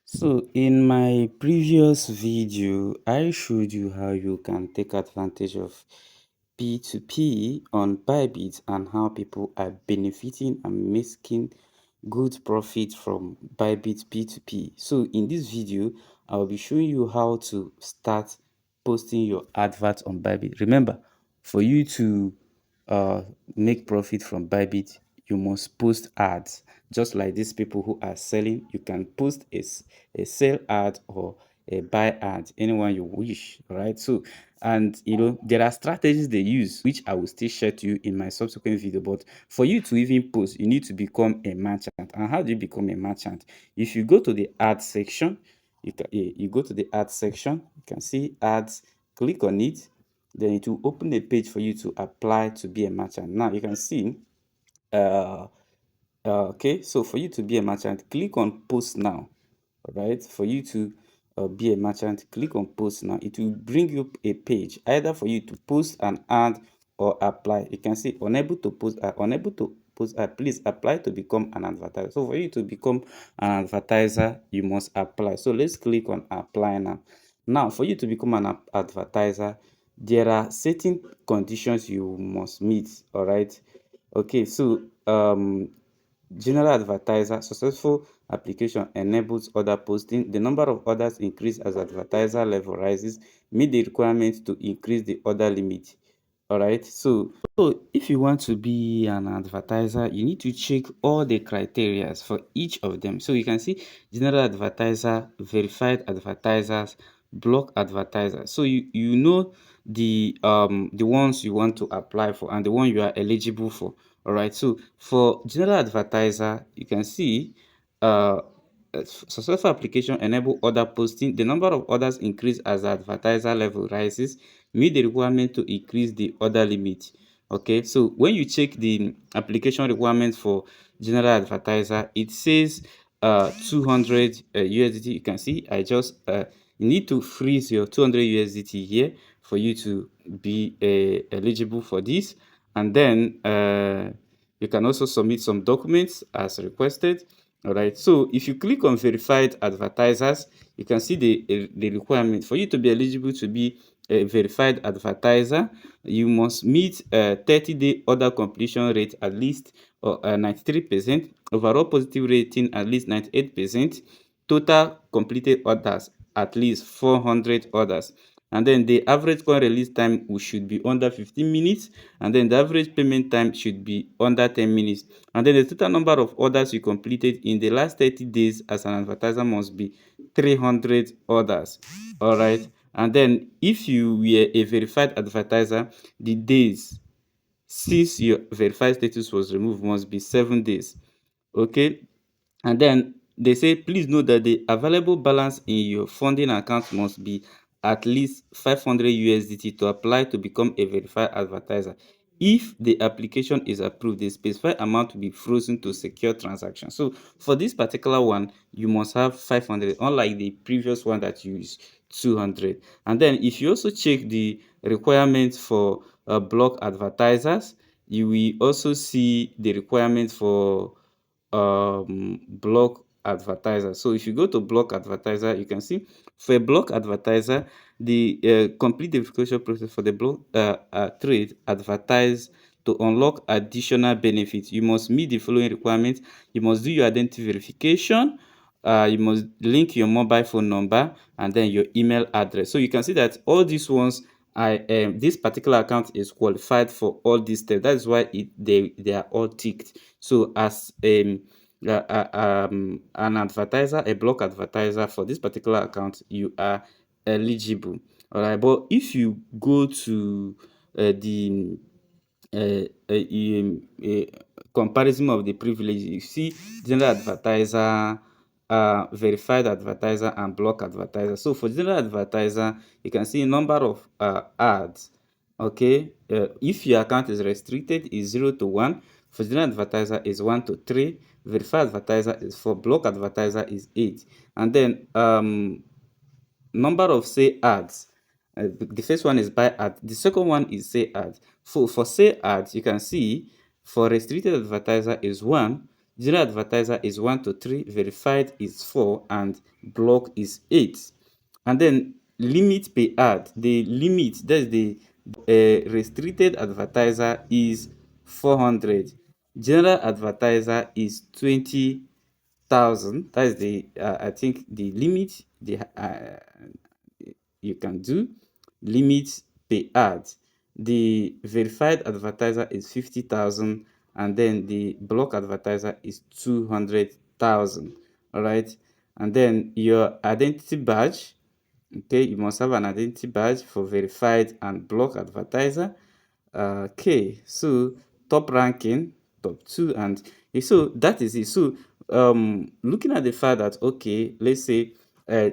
So in my previous video, I showed you how you can take advantage of P2P on Bybit and how people are benefiting and making good profit from Bybit P2P. So in this video, I'll be showing you how to start posting your advert on Bybit. Remember, for you to uh, make profit from Bybit, you must post ads. Just like these people who are selling, you can post a sell ad or a buy ad, anyone you wish, right? So, and there are strategies they use, which I will still share to you in my subsequent video. But for you to even post, you need to become a merchant. And how do you become a merchant? If you go to the ad section, you go to the ad section, you can see ads, click on it, then it will open a page for you to apply to be a merchant. Now you can see uh, okay, so for you to be a merchant, click on post now. All right, for you to be a merchant, click on post now. It will bring you a page either for you to post an ad or apply. You can see unable to post unable to post ad. Please apply to become an advertiser. So for you to become an advertiser, you must apply. So let's click on apply now. Now for you to become an advertiser, there are certain conditions you must meet. All right, okay, so general advertiser, successful application enables order posting. The number of orders increase as advertiser level rises. Meet the requirement to increase the order limit. All right. So if you want to be an advertiser, you need to check all the criteria for each of them. So you can see general advertiser, verified advertisers, block advertisers. So you know the ones you want to apply for and the one you are eligible for. All right, so for general advertiser, you can see successful application enable order posting. The number of orders increase as the advertiser level rises. Meet the requirement to increase the order limit. Okay, so when you check the application requirements for general advertiser, it says 200 USDT. You can see I just you need to freeze your 200 USDT here for you to be eligible for this. And then you can also submit some documents as requested. All right, so if you click on verified advertisers, you can see the requirement for you to be eligible to be a verified advertiser. You must meet a 30-day order completion rate at least 93%, overall positive rating at least 98%, total completed orders at least 400 orders. And then the average coin release time should be under 15 minutes, and then the average payment time should be under 10 minutes. And then the total number of orders you completed in the last 30 days as an advertiser must be 300 orders. All right, and then if you were a verified advertiser, the days since your verified status was removed must be 7 days. Okay, and then they say please note that the available balance in your funding account must be at least 500 USDT to apply to become a verified advertiser. If the application is approved, the specified amount will be frozen to secure transaction. So for this particular one, you must have 500, unlike the previous one that used 200. And then if you also check the requirements for block advertisers, you will also see the requirements for block advertiser. So if you go to block advertiser, you can see for a block advertiser, the complete verification process for the block trade advertise to unlock additional benefits. You must meet the following requirements. You must do your identity verification. You must link your mobile phone number and then your email address. So you can see that all these ones, this particular account is qualified for all these steps. That's why they are all ticked. So as an advertiser, a block advertiser for this particular account, you are eligible. All right, but if you go to the comparison of the privilege, you see general advertiser, verified advertiser, and block advertiser. So for general advertiser, you can see a number of ads. Okay, if your account is restricted, is 0 to 1. For general advertiser is 1 to 3. Verified advertiser is 4. Block advertiser is 8. And then number of say ads. The first one is buy ad. The second one is say ad. For say ads, you can see for restricted advertiser is 1. General advertiser is 1 to 3, verified is 4, and block is 8. And then limit per ad, the limit, that's the restricted advertiser is 400. General advertiser is 20,000. That is the I think the limit you can do. Limit per ad. The verified advertiser is 50,000, and then the block advertiser is 200,000. All right, and then your identity badge. Okay, you must have an identity badge for verified and block advertiser. Okay, so top ranking, top two, and so that is it. So looking at the fact that, okay, let's say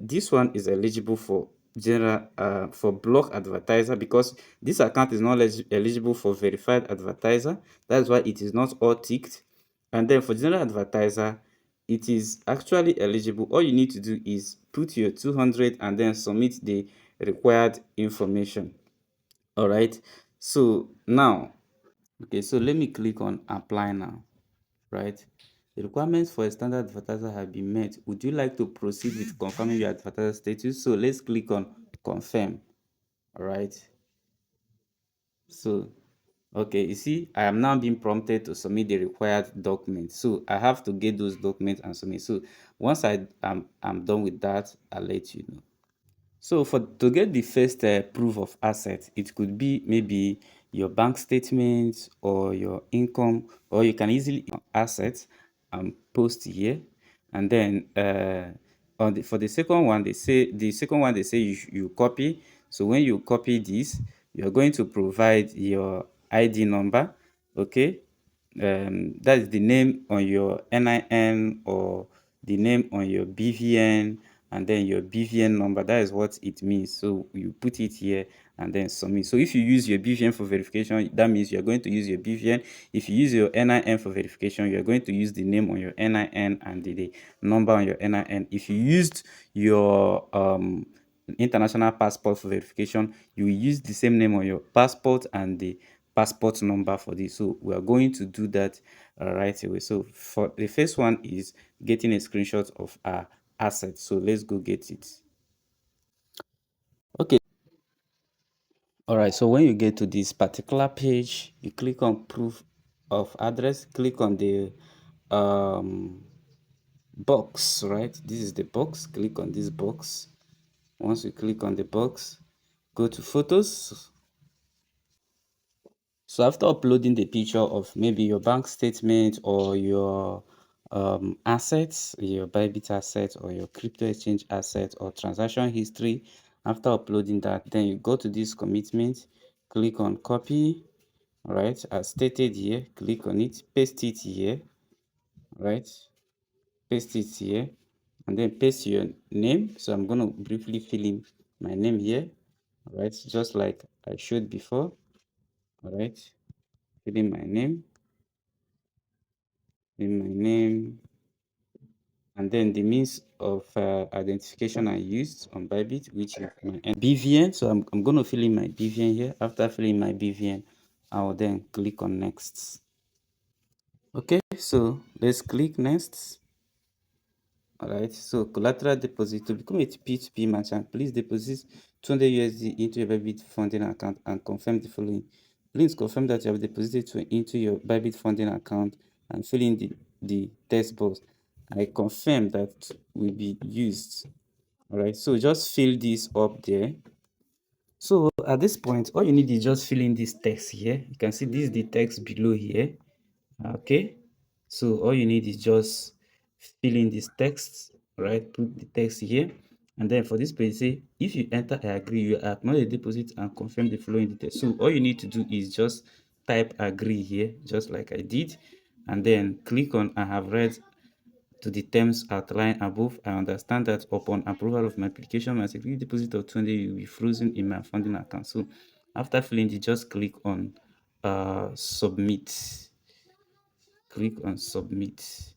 this one is eligible for general for block advertiser, because this account is not eligible for verified advertiser. That's why it is not all ticked. And then for general advertiser, it is actually eligible. All you need to do is put your 200 and then submit the required information. All right, so now, okay, so let me click on apply now. Right, the requirements for a standard advertiser have been met. Would you like to proceed with confirming your advertiser status? So let's click on confirm. All right, so okay, you see, I am now being prompted to submit the required documents. So I have to get those documents and submit. So once I'm done with that, I'll let you know. So for to get the first proof of asset, it could be maybe your bank statement or your income, or you can easily assets and post here. And then for the second one, they say you copy. So when you copy this, you're going to provide your ID number. Okay, that is the name on your NIN or the name on your BVN, and then your BVN number. That is what it means. So you put it here and then submit. So if you use your BVN for verification, that means you're going to use your BVN. If you use your NIN for verification, you're going to use the name on your NIN and the number on your NIN. If you used your international passport for verification, you will use the same name on your passport and the passport number for this. So we are going to do that right away. So for the first one is getting a screenshot of our asset. So let's go get it. Okay, all right, so when you get to this particular page, you click on proof of address, click on the box. Right, this is the box. Click on this box. Once you click on the box, go to photos. So after uploading the picture of maybe your bank statement or your assets, your Bybit asset or your crypto exchange asset or transaction history, after uploading that, then you go to this commitment, click on copy. All right, as stated here, click on it, paste it here. Right, paste it here, and then paste your name. So I'm going to briefly fill in my name here. All right, just like I showed before. All right, fill in my name, and then the means of identification I used on Bybit, which is my BVN. So I'm going to fill in my BVN here. After filling my BVN, I will then click on next. Okay, so let's click next. All right, so collateral deposit. To become a P2P merchant, please deposit 200 USD into your Bybit funding account and confirm the following. Please confirm that you have deposited into your Bybit funding account and fill in the text box. I confirm that will be used. All right, so just fill this up there. So at this point, all you need is just fill in this text here. You can see this is the text below here. Okay, so all you need is just fill in this text, right? Put the text here, and then for this page, say if you enter I agree, you acknowledge the deposit and confirm the following details. So all you need to do is just type agree here, just like I did, and then click on I have read to the terms outlined above. I understand that upon approval of my application, my security deposit of 20 will be frozen in my funding account. So after filling it, just click on submit. Click on submit.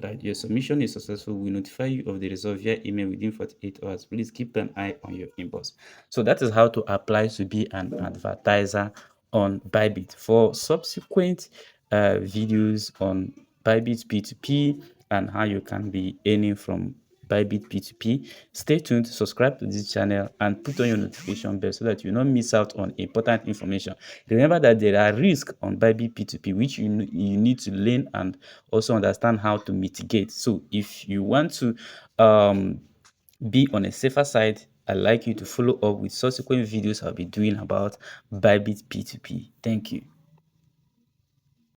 Right, your submission is successful. We notify you of the result via email within 48 hours. Please keep an eye on your inbox. So that is how to apply to be an advertiser on Bybit. For subsequent videos on Bybit P2P and how you can be earning from Bybit P2P. Stay tuned, subscribe to this channel, and put on your notification bell so that you don't miss out on important information. Remember that there are risks on Bybit P2P which you need to learn and also understand how to mitigate. So if you want to be on a safer side, I'd like you to follow up with subsequent videos I'll be doing about Bybit P2P. Thank you.